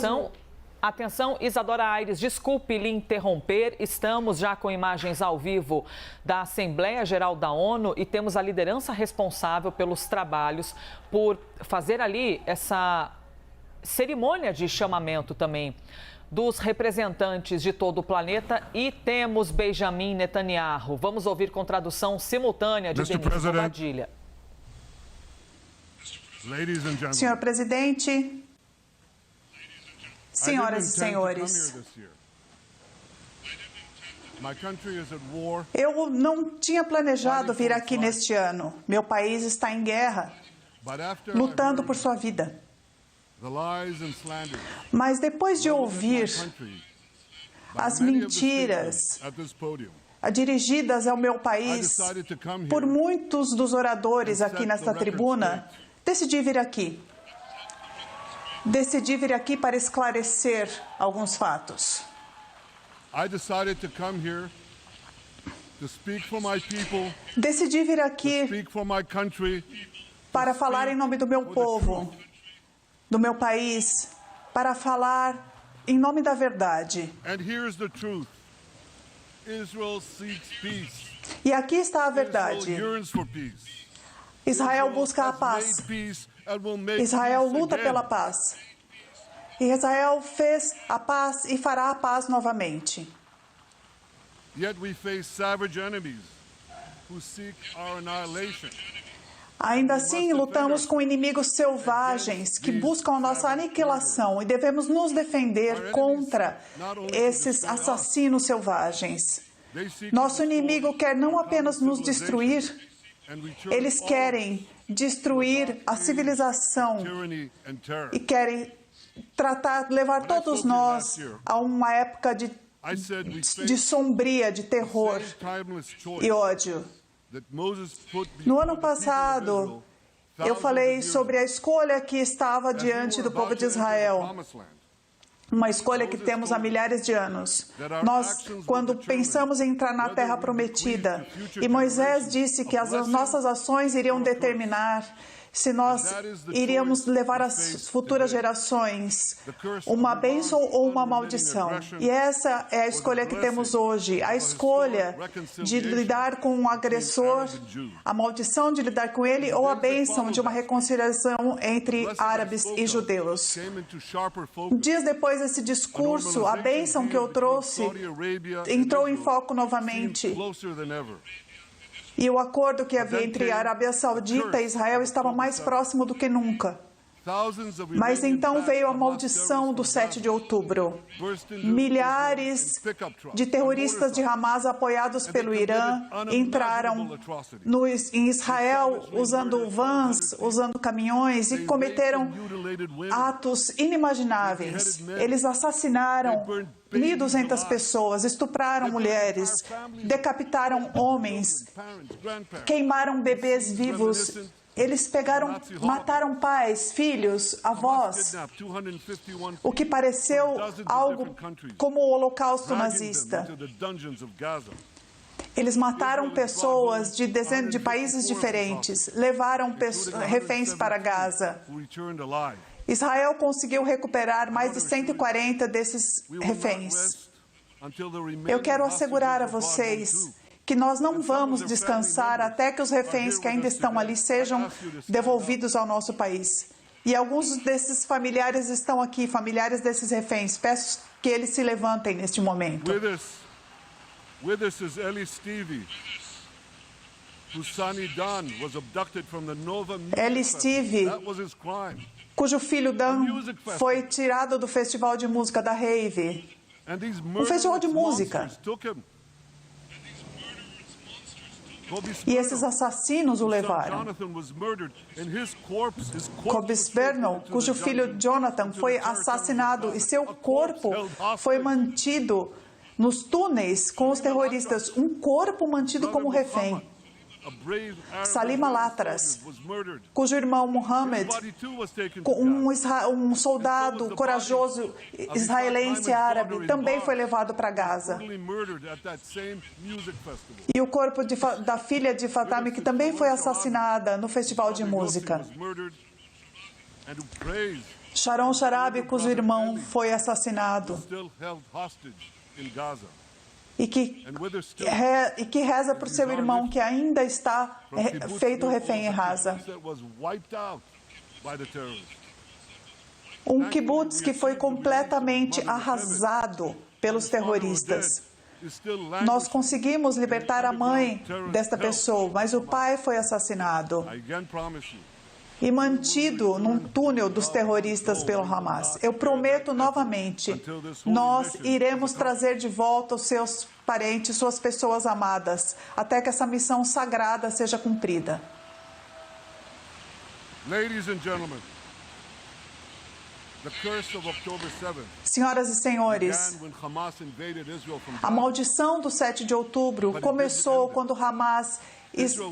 Atenção, atenção, Isadora Aires, desculpe lhe interromper, estamos já com imagens ao vivo da Assembleia Geral da ONU e temos a liderança responsável pelos trabalhos por fazer ali essa cerimônia de chamamento também dos representantes de todo o planeta e temos Benjamin Netanyahu. Vamos ouvir com tradução simultânea de Denise Bobadilla. Senhor presidente, senhoras e senhores, eu não tinha planejado vir aqui neste ano. Meu país está em guerra, lutando por sua vida. Mas depois de ouvir as mentiras dirigidas ao meu país por muitos dos oradores aqui nesta tribuna, decidi vir aqui. Decidi vir aqui para esclarecer alguns fatos. Decidi vir aqui para falar em nome do meu povo, do meu país, para falar em nome da verdade. E aqui está a verdade. Israel busca a paz. Israel luta pela paz. E Israel fez a paz e fará a paz novamente. Ainda assim, lutamos com inimigos selvagens que buscam a nossa aniquilação e devemos nos defender contra esses assassinos selvagens. Nosso inimigo quer não apenas nos destruir, eles querem destruir a civilização e querem levar todos nós a uma época de sombria, de terror e ódio. No ano passado, eu falei sobre a escolha que estava diante do povo de Israel. Uma escolha que temos há milhares de anos. Nós, quando pensamos em entrar na Terra Prometida, e Moisés disse que as nossas ações iriam determinar se nós iríamos levar às futuras gerações uma bênção ou uma maldição. E essa é a escolha que temos hoje. A escolha de lidar com um agressor, a maldição de lidar com ele, ou a bênção de uma reconciliação entre árabes e judeus. Dias depois desse discurso, a bênção que eu trouxe entrou em foco novamente. E o acordo que havia entre a Arábia Saudita e Israel estava mais próximo do que nunca. Mas então veio a maldição do 7 de outubro. Milhares de terroristas de Hamas apoiados pelo Irã entraram em Israel usando vans, usando caminhões e cometeram atos inimagináveis. Eles assassinaram 1.200 pessoas, estupraram mulheres, decapitaram homens, queimaram bebês vivos. Eles mataram pais, filhos, avós, o que pareceu algo como o Holocausto nazista. Eles mataram pessoas de países diferentes, levaram reféns para Gaza. Israel conseguiu recuperar mais de 140 desses reféns. Eu quero assegurar a vocês que nós não vamos descansar até que os reféns que ainda estão ali sejam devolvidos ao nosso país. E alguns desses familiares estão aqui, familiares desses reféns. Peço que eles se levantem neste momento. With us is Eli Stevie, whose son Dan was abducted from the Nova Music Eli Stevie, That was his crime. Cujo filho Dan foi tirado do Festival de Música da Rave. Um festival de música. E esses assassinos o levaram. Cobus Bernal, cujo filho Jonathan foi assassinado e seu corpo foi mantido nos túneis com os terroristas. Um corpo mantido como refém. Salim Alatras, cujo irmão Mohammed, um soldado corajoso israelense árabe, também foi levado para Gaza. E o corpo da filha de Fatami, que também foi assassinada no festival de música. Sharon Sharabi, cujo irmão foi assassinado still held hostage in Gaza. e que reza por seu irmão que ainda está feito refém em Gaza. That was wiped out by the terrorists. Um kibbutz que foi completamente arrasado pelos terroristas. Nós conseguimos libertar a mãe desta pessoa, mas o pai foi assassinado I again promise you, e mantido num túnel dos terroristas pelo Hamas. Eu prometo novamente, nós iremos trazer de volta os seus parentes, suas pessoas amadas, até que essa missão sagrada seja cumprida. ladies and gentlemen, the curse of October 7th Senhoras e senhores, began when Hamas invaded Israel from a Gaza. maldição do 7 de outubro começou quando Hamas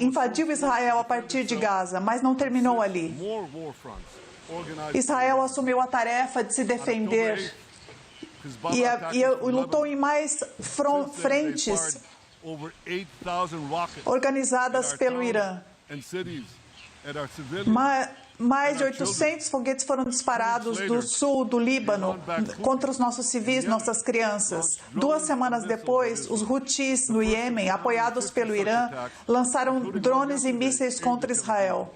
invadiu Israel a partir de Gaza, mas não terminou ali. More war fronts organized. Israel assumiu a tarefa de se defender e lutou em mais frentes over 8,000 rockets organizadas at pelo our Irã. towns and cities, at our civilians. Mais de 800 foguetes foram disparados do sul do Líbano contra os nossos civis, nossas crianças. 2 semanas depois, os Houthis no Iêmen, apoiados pelo Irã, lançaram drones e mísseis contra Israel.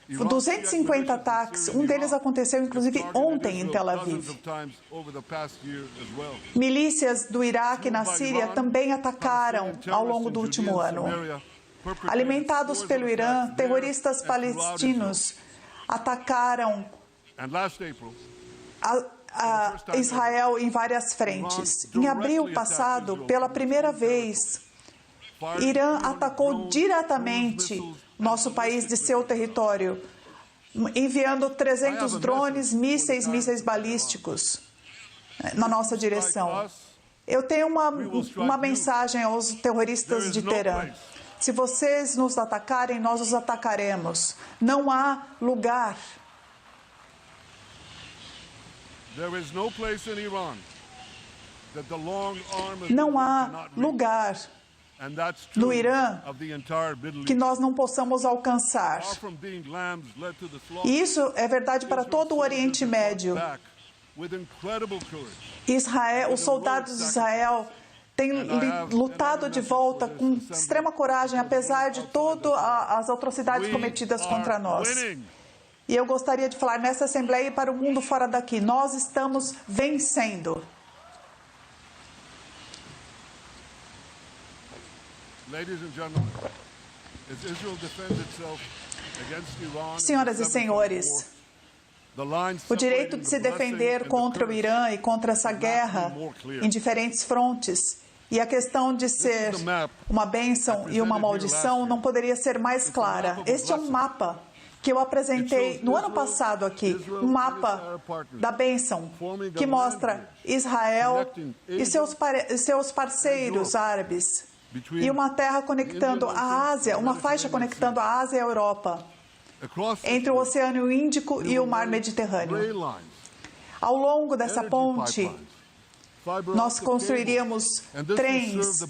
250 ataques, um deles aconteceu inclusive ontem em Tel Aviv. Milícias do Iraque e na Síria também atacaram ao longo do último ano. Alimentados pelo Irã, terroristas palestinos atacaram Israel em várias frentes. Em abril passado, pela primeira vez, Irã atacou diretamente nosso país de seu território, enviando 300 drones, mísseis balísticos na nossa direção. Eu tenho uma mensagem aos terroristas de Teherã. Se vocês nos atacarem, nós os atacaremos. Não há lugar. Não há lugar no Irã que nós não possamos alcançar. E isso é verdade para todo o Oriente Médio. Os soldados de Israel têm lutado de volta com extrema coragem, apesar de todas as atrocidades cometidas contra nós. E eu gostaria de falar nessa Assembleia e para o mundo fora daqui, nós estamos vencendo. Senhoras e senhores, o direito de se defender contra o Irã e contra essa guerra em diferentes frontes e a questão de ser uma bênção e uma maldição não poderia ser mais clara. Este é um mapa que eu apresentei no ano passado aqui, um mapa da bênção, que mostra Israel e seus parceiros árabes, e uma terra conectando a Ásia, uma faixa conectando a Ásia e a Europa, entre o Oceano Índico e o Mar Mediterrâneo. Ao longo dessa ponte, nós construiríamos trens,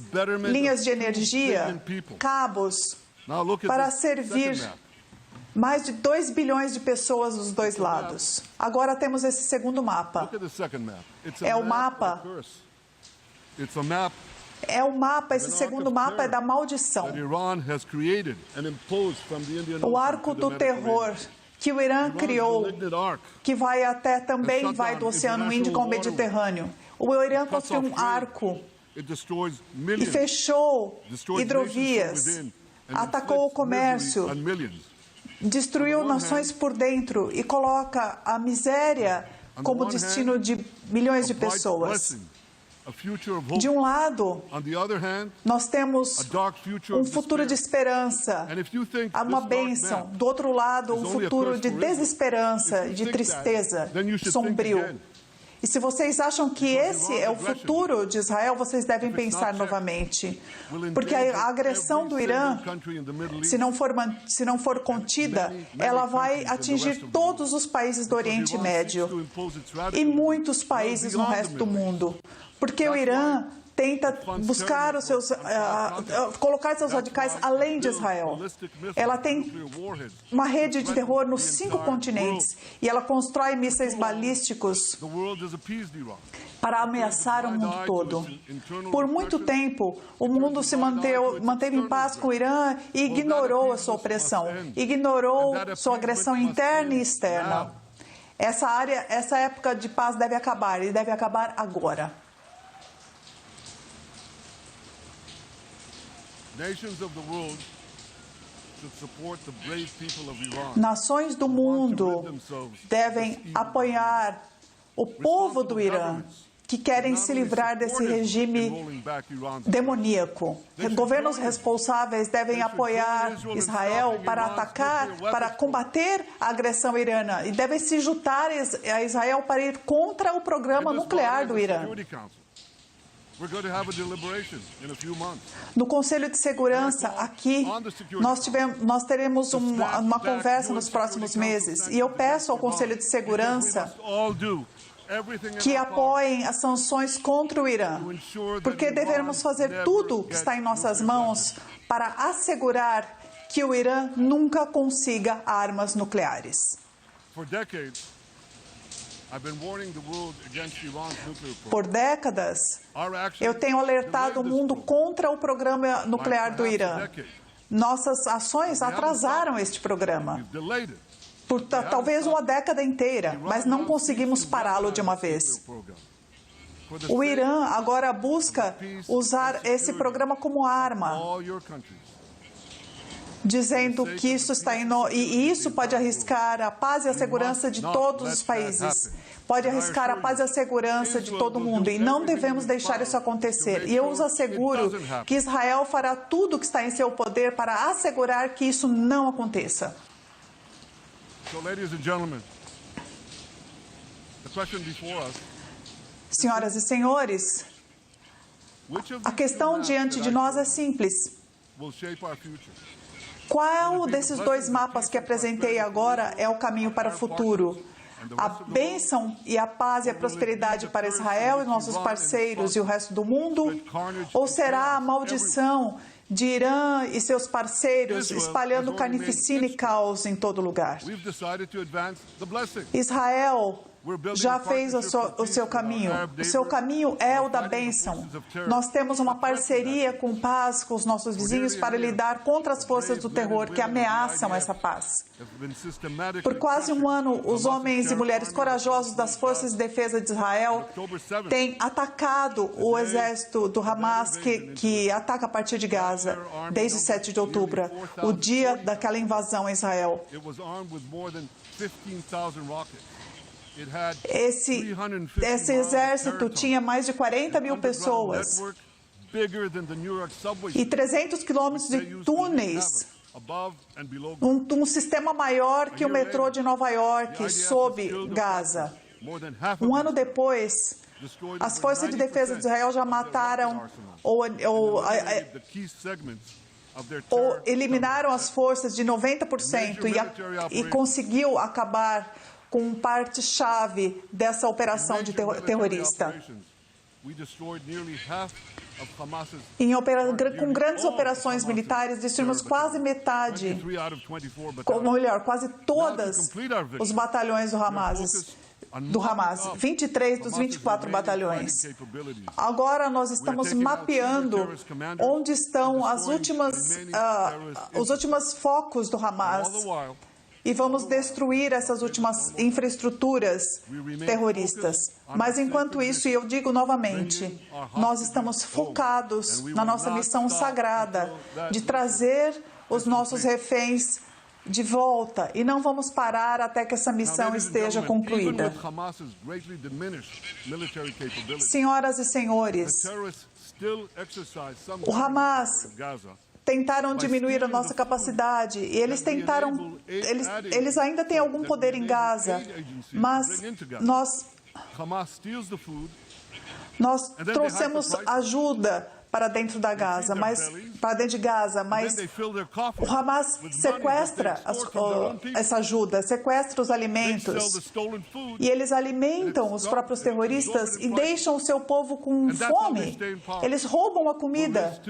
linhas de energia, cabos, para servir mais de 2 bilhões de pessoas dos dois lados. Agora temos esse segundo mapa. Esse segundo mapa é da maldição. O arco do terror que o Irã criou, que também vai do Oceano Índico ao Mediterrâneo. O Irã construiu um arco e fechou hidrovias, atacou o comércio, destruiu nações por dentro e coloca a miséria como destino de milhões de pessoas. De um lado, nós temos um futuro de esperança, uma bênção. Do outro lado, um futuro de desesperança, de tristeza, sombrio. E se vocês acham que esse é o futuro de Israel, vocês devem pensar novamente. Porque a agressão do Irã, se não for contida, ela vai atingir todos os países do Oriente Médio e muitos países no resto do mundo. Porque o Irã tenta buscar os seus, colocar seus radicais além de Israel. Ela tem uma rede de terror nos 5 continentes e ela constrói mísseis balísticos para ameaçar o mundo todo. Por muito tempo, o mundo se manteve em paz com o Irã e ignorou a sua opressão, ignorou sua agressão interna e externa. Essa época de paz deve acabar, e deve acabar agora. Nações do mundo devem apoiar o povo do Irã, que querem se livrar desse regime demoníaco. Governos responsáveis devem apoiar Israel para atacar, para combater a agressão irana, e devem se juntar a Israel para ir contra o programa nuclear do Irã. No Conselho de Segurança, aqui, nós teremos uma conversa nos próximos meses, e eu peço ao Conselho de Segurança que apoiem as sanções contra o Irã, porque devemos fazer tudo que está em nossas mãos para assegurar que o Irã nunca consiga armas nucleares. Por décadas, eu tenho alertado o mundo contra o programa nuclear do Irã. Nossas ações atrasaram este programa por talvez uma década inteira, mas não conseguimos pará-lo de uma vez. O Irã agora busca usar esse programa como arma, dizendo que isso está e isso pode arriscar a paz e a segurança de todos os países, pode arriscar a paz e a segurança de todo mundo, e não devemos deixar isso acontecer. E eu os asseguro que Israel fará tudo o que está em seu poder para assegurar que isso não aconteça. Senhoras e senhores, a questão diante de nós é simples. Qual desses 2 mapas que apresentei agora é o caminho para o futuro? A bênção e a paz e a prosperidade para Israel e nossos parceiros e o resto do mundo? Ou será a maldição de Irã e seus parceiros espalhando carnificina e caos em todo lugar? Israel já fez o seu caminho. O seu caminho é o da bênção. Nós temos uma parceria com paz com os nossos vizinhos para lidar contra as forças do terror que ameaçam essa paz. Por quase um ano, os homens e mulheres corajosos das Forças de Defesa de Israel têm atacado o exército do Hamas, que ataca a partir de Gaza, desde 7 de outubro, o dia daquela invasão a Israel. Esse exército tinha mais de 40 mil pessoas e 300 quilômetros de túneis, um sistema maior que o metrô de Nova York sob Gaza. Um ano depois, as forças de defesa de Israel já mataram ou eliminaram as forças de 90% e conseguiu acabar com parte-chave dessa operação de terrorista. Com grandes operações militares, destruímos quase metade, ou melhor, quase todos os batalhões do Hamas, 23 dos 24 batalhões. Agora nós estamos mapeando onde estão os últimos focos do Hamas. E vamos destruir essas últimas infraestruturas terroristas. Mas, enquanto isso, e eu digo novamente, nós estamos focados na nossa missão sagrada de trazer os nossos reféns de volta. E não vamos parar até que essa missão esteja concluída. Senhoras e senhores, o Hamas tentaram diminuir a nossa capacidade e eles ainda têm algum poder em Gaza, mas nós trouxemos ajuda para dentro de Gaza, mas o Hamas sequestra essa ajuda, sequestra os alimentos e eles alimentam os próprios terroristas e deixam o seu povo com fome. Eles roubam a comida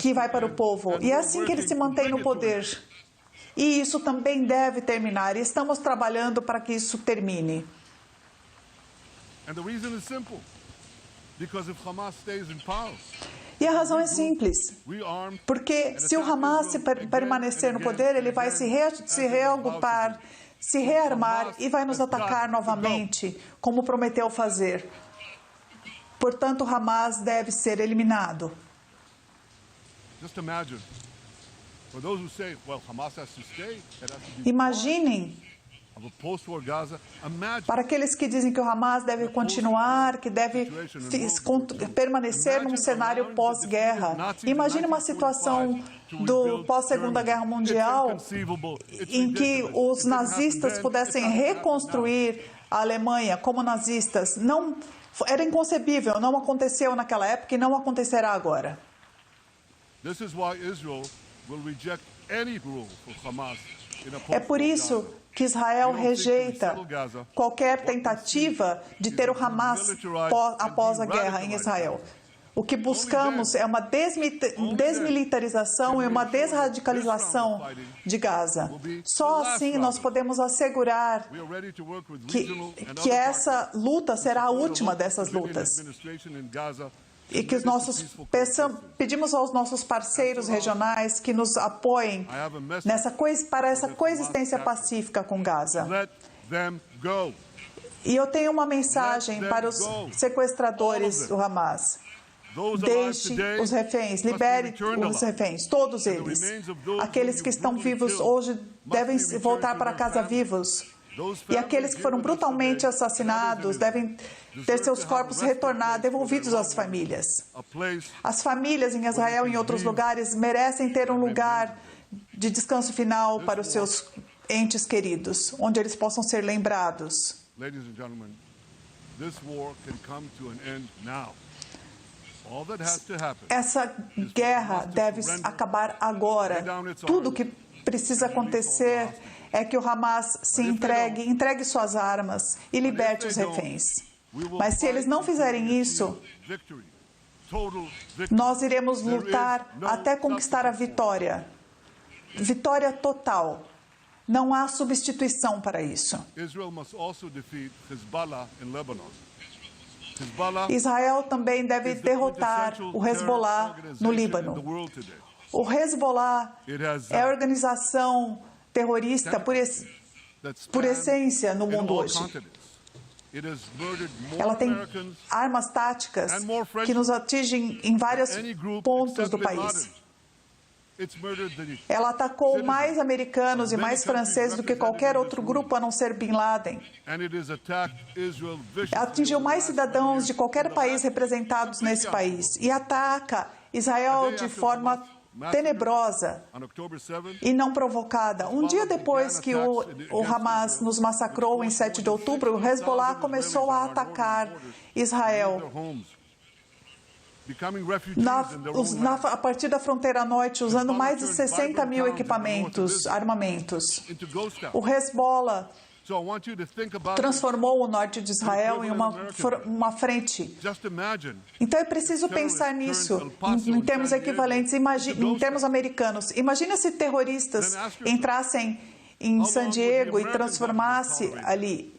que vai para o povo e é assim que eles se mantêm no poder. E isso também deve terminar e estamos trabalhando para que isso termine. E a razão é simples, porque se o Hamas permanecer no poder, ele vai se reagrupar, se rearmar e vai nos atacar novamente, como prometeu fazer. Portanto, o Hamas deve ser eliminado. Imaginem, para aqueles que dizem que o Hamas deve continuar, que deve permanecer num cenário pós-guerra. Imagine uma situação do pós-Segunda Guerra Mundial em que os nazistas pudessem reconstruir a Alemanha como nazistas. Não, era inconcebível, não aconteceu naquela época e não acontecerá agora. É por isso que Israel rejeita qualquer tentativa de ter o Hamas após a guerra em Israel. O que buscamos é uma desmilitarização e uma desradicalização de Gaza. Só assim nós podemos assegurar que essa luta será a última dessas lutas. E que pedimos aos nossos parceiros regionais que nos apoiem para essa coexistência pacífica com Gaza. E eu tenho uma mensagem para os sequestradores do Hamas. Deixe os reféns, libere os reféns, todos eles. Aqueles que estão vivos hoje devem voltar para casa vivos. E aqueles que foram brutalmente assassinados devem ter seus corpos devolvidos às famílias. As famílias em Israel e em outros lugares merecem ter um lugar de descanso final para os seus entes queridos, onde eles possam ser lembrados. Essa guerra deve acabar agora. Tudo o que precisa acontecer é que o Hamas se entregue suas armas e liberte os reféns. Mas se eles não fizerem isso, nós iremos lutar até conquistar a vitória. Vitória total. Não há substituição para isso. Israel também deve derrotar o Hezbollah no Líbano. O Hezbollah é a organização terrorista por essência no mundo hoje. Ela tem armas táticas que nos atingem em vários pontos do país. Ela atacou mais americanos e mais franceses do que qualquer outro grupo a não ser Bin Laden. Atingiu mais cidadãos de qualquer país representados nesse país e ataca Israel de forma tenebrosa e não provocada. Um dia depois que o Hamas nos massacrou em 7 de outubro, o Hezbollah começou a atacar Israel. A partir da fronteira norte, usando mais de 60 mil armamentos. O Hezbollah transformou o norte de Israel em uma frente. Então é preciso pensar nisso em termos equivalentes, em termos americanos. Imagina se terroristas entrassem em San Diego e transformassem ali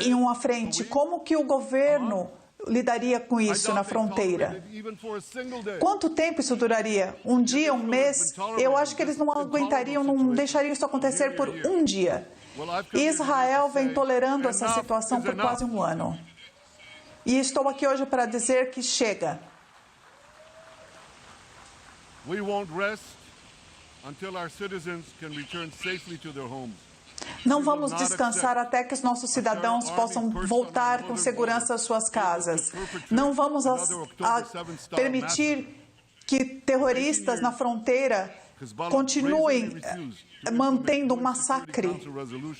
em uma frente. Como que o governo lidaria com isso na fronteira? Quanto tempo isso duraria? Um dia, um mês? Eu acho que eles não aguentariam, não deixariam isso acontecer por um dia. Israel vem tolerando essa situação por quase um ano. E estou aqui hoje para dizer que chega. We won't rest until our citizens can return safely to their homes. Não vamos descansar até que os nossos cidadãos possam voltar com segurança às suas casas. Não vamos permitir que terroristas na fronteira continuem mantendo um massacre.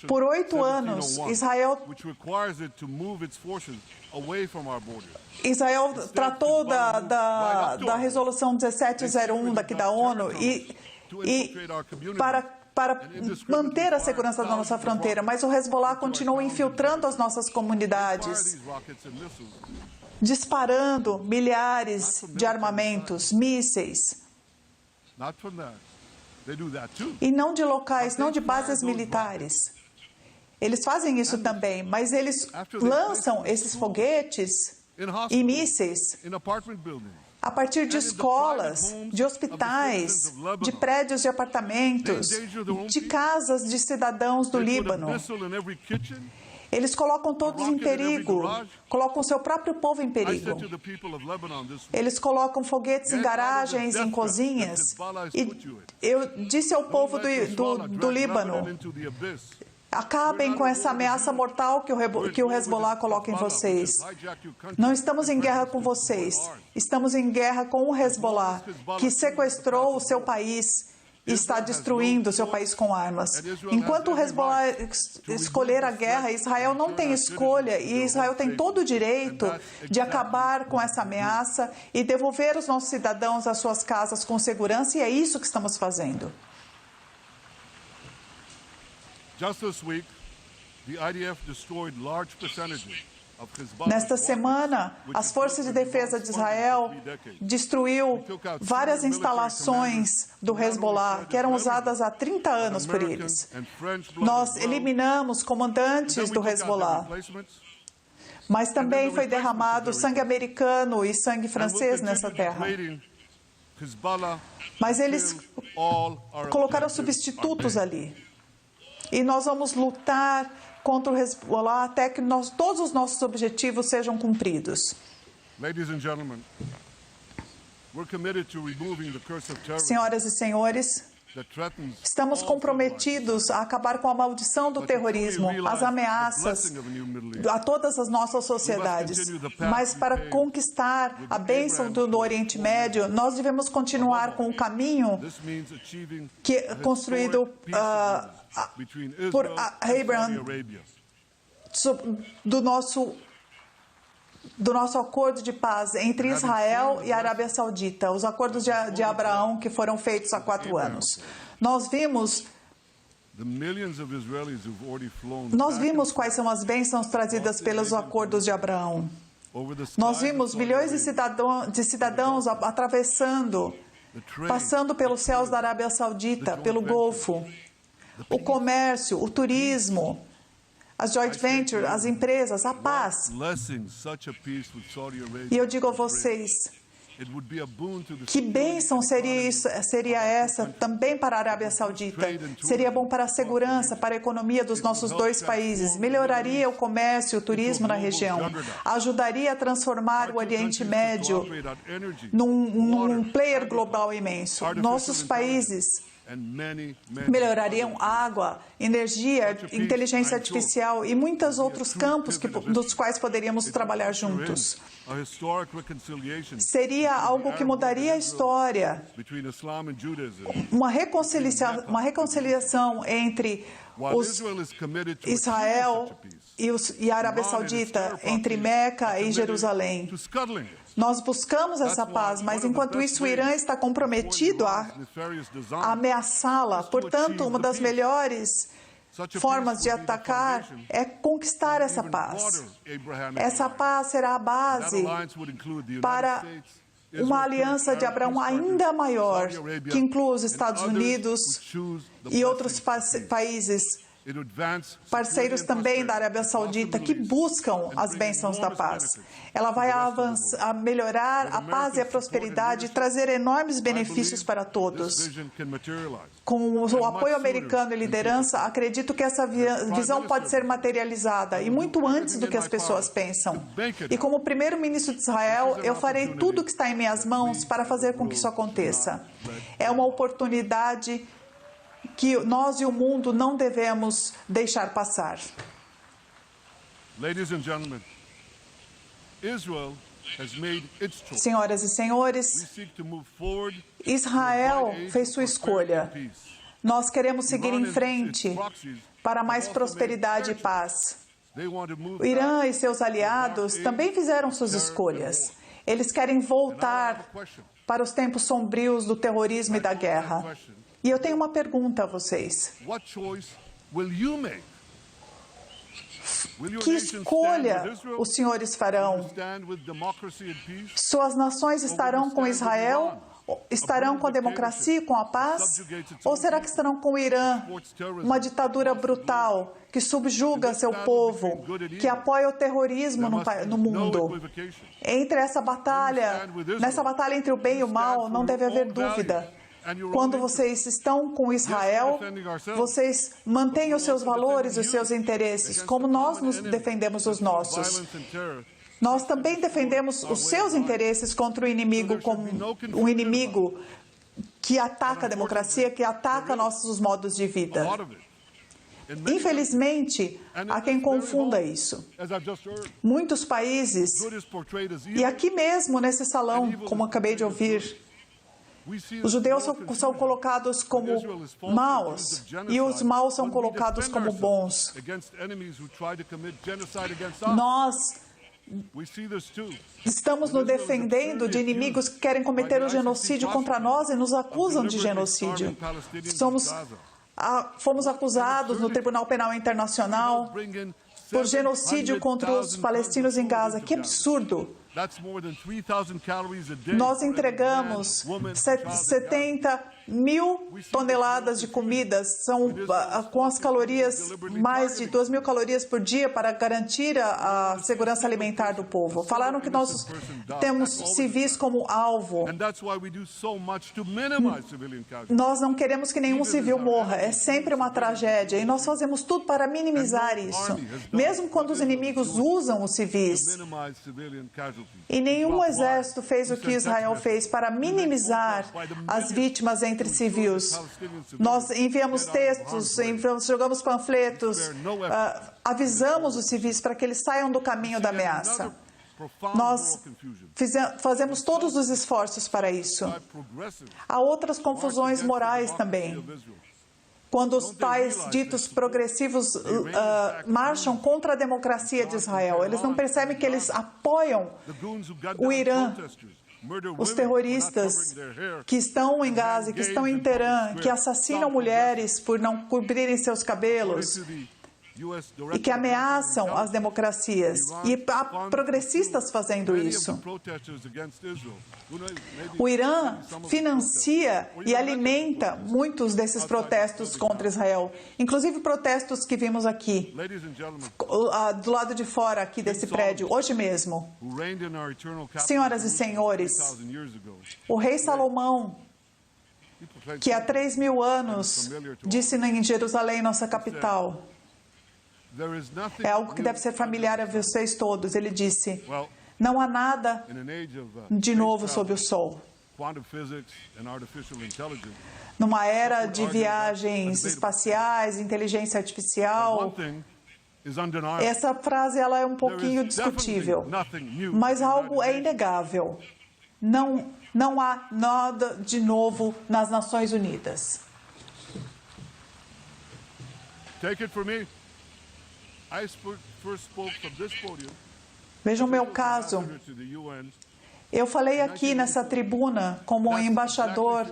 Por 8 anos, Israel tratou da resolução 1701 daqui da ONU para manter a segurança da nossa fronteira, mas o Hezbollah continua infiltrando as nossas comunidades, disparando milhares de armamentos, mísseis, e não de locais, não de bases militares. Eles fazem isso também, mas eles lançam esses foguetes e mísseis a partir de escolas, de hospitais, de prédios de apartamentos, de casas de cidadãos do Líbano. Eles colocam todos em perigo, colocam o seu próprio povo em perigo. Eles colocam foguetes em garagens, em cozinhas. E eu disse ao povo do Líbano: acabem com essa ameaça mortal que o Hezbollah coloca em vocês. Não estamos em guerra com vocês. Estamos em guerra com o Hezbollah, que sequestrou o seu país e está destruindo o seu país com armas. Enquanto o Hezbollah escolher a guerra, Israel não tem escolha e Israel tem todo o direito de acabar com essa ameaça e devolver os nossos cidadãos às suas casas com segurança, e é isso que estamos fazendo. Nesta semana, as Forças de Defesa de Israel destruiu várias instalações do Hezbollah que eram usadas há 30 anos por eles. Nós eliminamos comandantes do Hezbollah, mas também foi derramado sangue americano e sangue francês nessa terra. Mas eles colocaram substitutos ali. E nós vamos lutar contra o Hezbollah até que todos os nossos objetivos sejam cumpridos. Senhoras e senhores, estamos comprometidos a acabar com a maldição do terrorismo, as ameaças a todas as nossas sociedades. Mas para conquistar a bênção do Oriente Médio, nós devemos continuar com o caminho que é construído por Abraham do nosso acordo de paz entre Israel e a Arábia Saudita, os acordos de Abraão que foram feitos há 4 anos. Nós vimos quais são as bênçãos trazidas pelos acordos de Abraão. Nós vimos milhões de cidadãos atravessando, passando pelos céus da Arábia Saudita, pelo Golfo. O comércio, o turismo, as joint ventures, as empresas, a paz. E eu digo a vocês, que bênção seria essa também para a Arábia Saudita? Seria bom para a segurança, para a economia dos nossos 2 países, melhoraria o comércio e o turismo na região, ajudaria a transformar o Oriente Médio num player global imenso. Nossos países melhorariam água, energia, inteligência artificial e muitos outros campos dos quais poderíamos trabalhar juntos. Seria algo que mudaria a história, uma reconciliação entre Israel e a Arábia Saudita, entre Meca e Jerusalém. Nós buscamos essa paz, mas enquanto isso o Irã está comprometido a ameaçá-la. Portanto, uma das melhores formas de atacar é conquistar essa paz. Essa paz será a base para uma aliança de Abraão ainda maior, que inclui os Estados Unidos e outros países parceiros também da Arábia Saudita que buscam as bênçãos da paz. Ela vai avançar, melhorar a paz e a prosperidade e trazer enormes benefícios para todos. Com o apoio americano e liderança, acredito que essa visão pode ser materializada e muito antes do que as pessoas pensam. E como primeiro-ministro de Israel, eu farei tudo o que está em minhas mãos para fazer com que isso aconteça. É uma oportunidade que nós e o mundo não devemos deixar passar. Ladies and gentlemen, Israel has made its choice. Senhoras e We senhores, seek to move forward. Israel fez sua escolha. Nós queremos seguir em frente para mais prosperidade e paz. O Irã e seus aliados também fizeram suas escolhas. Eles querem voltar para os tempos sombrios do terrorismo e da guerra. E eu tenho uma pergunta a vocês. Que escolha os senhores farão? Suas nações estarão com Israel? Estarão com a democracia e com a paz? Ou será que estarão com o Irã, uma ditadura brutal que subjuga seu povo, que apoia o terrorismo no mundo? Nessa batalha entre o bem e o mal, não deve haver dúvida. Quando vocês estão com Israel, vocês mantêm os seus valores e os seus interesses, como nós nos defendemos os nossos. Nós também defendemos os seus interesses contra o inimigo, como um inimigo que ataca a democracia, que ataca nossos modos de vida. Infelizmente, há quem confunda isso. Muitos países, e aqui mesmo nesse salão, como acabei de ouvir, os judeus são colocados como maus e os maus são colocados como bons. Nós estamos nos defendendo de inimigos que querem cometer o genocídio contra nós e nos acusam de genocídio. Fomos acusados no Tribunal Penal Internacional por genocídio contra os palestinos em Gaza. Que absurdo! Nós entregamos 70 mil toneladas de comidas, com as calorias, mais de 2.000 calorias por dia para garantir a segurança alimentar do povo. Falaram que nós temos civis como alvo. Nós não queremos que nenhum civil morra. É sempre uma tragédia e nós fazemos tudo para minimizar isso, mesmo quando os inimigos usam os civis. E nenhum exército fez o que Israel fez para minimizar as vítimas entre civis. Nós enviamos textos, jogamos panfletos, avisamos os civis para que eles saiam do caminho da ameaça. Nós fazemos todos os esforços para isso. Há outras confusões morais também. Quando os tais ditos progressivos marcham contra a democracia de Israel, eles não percebem que eles apoiam o Irã, os terroristas que estão em Gaza, que estão em Teherã, que assassinam mulheres por não cobrirem seus cabelos e que ameaçam as democracias. E há progressistas fazendo isso. O Irã financia e alimenta muitos desses protestos contra Israel, inclusive protestos que vimos aqui, do lado de fora aqui desse prédio, hoje mesmo. Senhoras e senhores, o rei Salomão, que há 3.000 anos disse em Jerusalém, nossa capital, é algo que deve ser familiar a vocês todos. Ele disse: não há nada de novo sob o sol. Numa era de viagens espaciais, inteligência artificial, essa frase ela é um pouquinho discutível, mas algo é inegável. Não há nada de novo nas Nações Unidas. Take it from me. Vejam o meu caso. Eu falei aqui nessa tribuna como embaixador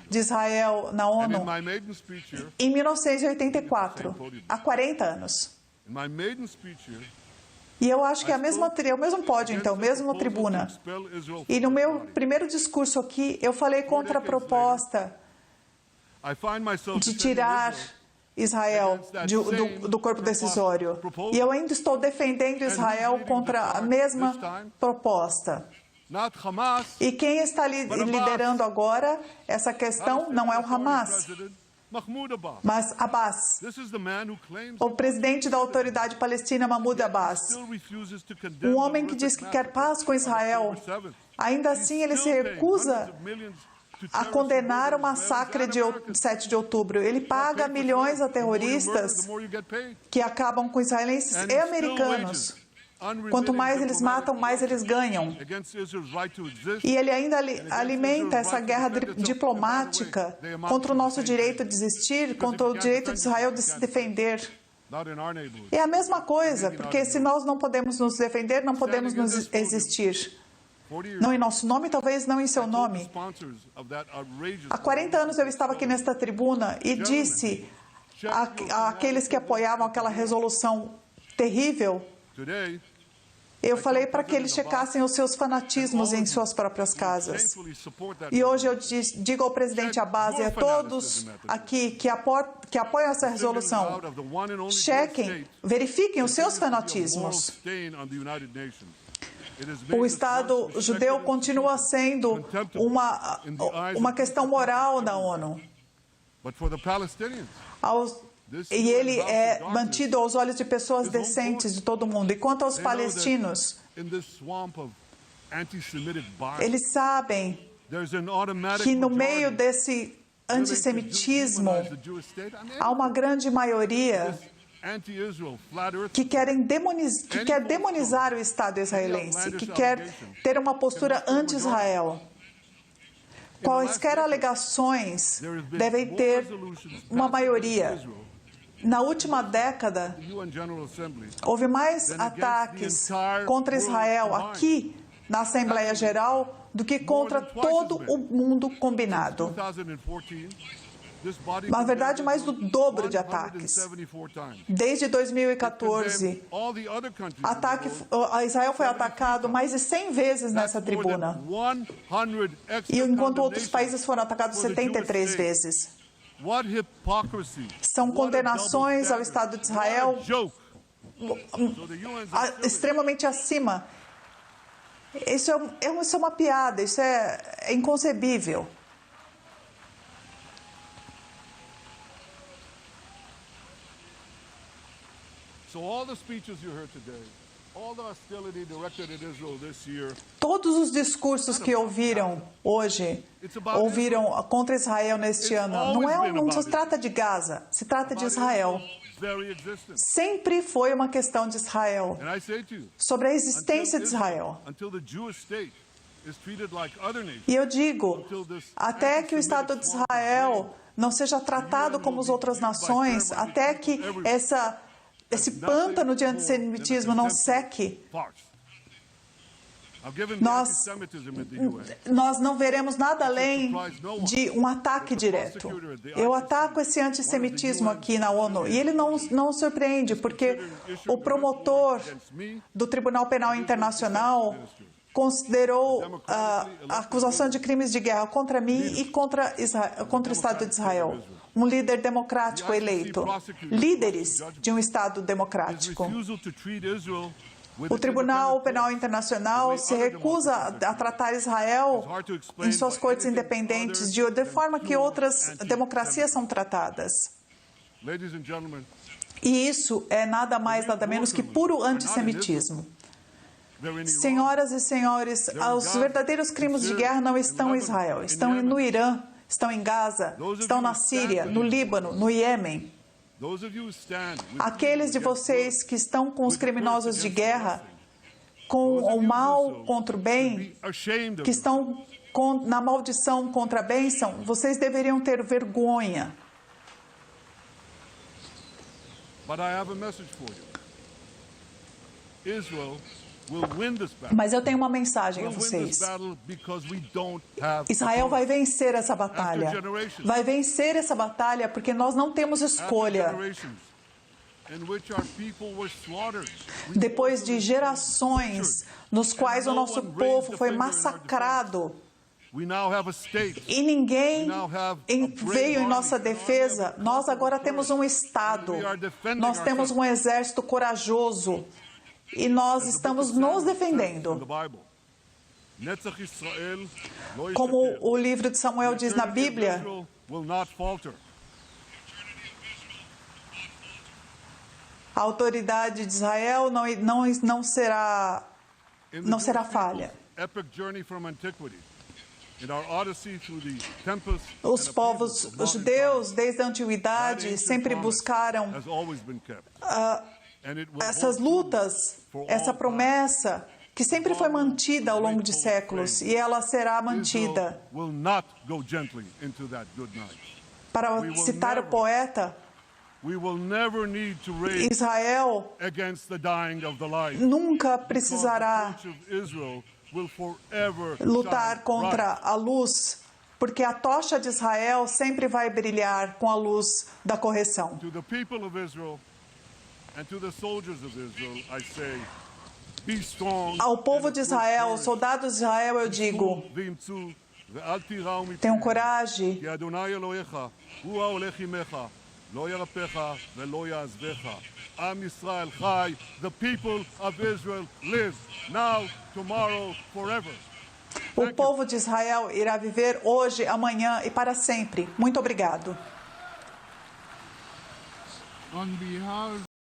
de Israel na ONU em 1984, há 40 anos. E eu acho que é o mesmo pódio, então, mesma tribuna. E no meu primeiro discurso aqui, eu falei contra a proposta de tirar Israel do corpo decisório. E eu ainda estou defendendo Israel contra a mesma proposta. E quem está liderando agora essa questão não é o Hamas, mas Abbas, o presidente da Autoridade Palestina, Mahmoud Abbas, um homem que diz que quer paz com Israel. Ainda assim, ele se recusa a condenar o massacre de 7 de outubro. Ele paga milhões a terroristas que acabam com israelenses e americanos. Quanto mais eles matam, mais eles ganham. E ele ainda alimenta essa guerra diplomática contra o nosso direito de existir, contra o direito de Israel de se defender. É a mesma coisa, porque se nós não podemos nos defender, não podemos nos existir. Não em nosso nome, talvez não em seu nome. Há 40 anos eu estava aqui nesta tribuna e disse àqueles que apoiavam aquela resolução terrível, eu falei para que eles checassem os seus fanatismos em suas próprias casas. E hoje eu digo ao presidente Abbas e a todos aqui que apoiam essa resolução, chequem, verifiquem os seus fanatismos. O Estado judeu continua sendo uma questão moral da ONU. E ele é mantido aos olhos de pessoas decentes de todo o mundo. E quanto aos palestinos, eles sabem que no meio desse antissemitismo há uma grande maioria que quer demonizar o Estado israelense, que quer ter uma postura anti-Israel. Quaisquer alegações devem ter uma maioria. Na última década, houve mais ataques contra Israel aqui na Assembleia Geral do que contra todo o mundo combinado. Na verdade, mais do dobro de ataques. Desde 2014, Israel foi atacado mais de 100 vezes nessa tribuna. E enquanto outros países foram atacados 73 vezes. São condenações ao Estado de Israel extremamente acima. Isso é uma piada, isso é inconcebível. Todos os discursos que ouviram contra Israel neste ano, não se trata de Gaza, se trata de Israel. Sempre foi uma questão de Israel, sobre a existência de Israel. E eu digo, até que o Estado de Israel não seja tratado como as outras nações, até que esse pântano de antissemitismo não seque, nós não veremos nada além de um ataque direto. Eu ataco esse antissemitismo aqui na ONU e ele não surpreende, porque o promotor do Tribunal Penal Internacional considerou a acusação de crimes de guerra contra mim e contra o Estado de Israel. Um líder democrático eleito, líderes de um Estado democrático. O Tribunal Penal Internacional se recusa a tratar Israel em suas cortes independentes de forma que outras democracias são tratadas. E isso é nada mais, nada menos que puro antissemitismo. Senhoras e senhores, os verdadeiros crimes de guerra não estão em Israel, estão no Irã, estão em Gaza, estão na Síria, no Líbano, no Iêmen. Aqueles de vocês que estão com os criminosos de guerra, com o mal contra o bem, que estão na maldição contra a bênção, vocês deveriam ter vergonha. Mas eu tenho uma mensagem a vocês. Israel vai vencer essa batalha. Vai vencer essa batalha porque nós não temos escolha. Depois de gerações nos quais o nosso povo foi massacrado e ninguém veio em nossa defesa, nós agora temos um Estado, nós temos um exército corajoso. E nós estamos nos defendendo. Como o livro de Samuel diz na Bíblia, a autoridade de Israel não será falha. Os povos judeus, desde a antiguidade, sempre buscaram essas lutas, essa promessa que sempre foi mantida ao longo de séculos e ela será mantida. Para citar o poeta, Israel nunca precisará lutar contra a luz, porque a tocha de Israel sempre vai brilhar com a luz da correção. Ao povo de Israel, aos soldados de Israel, eu digo: tenham coragem. Am Israel Chai, the people of Israel live now, tomorrow, forever. O povo de Israel irá viver hoje, amanhã e para sempre. Muito obrigado.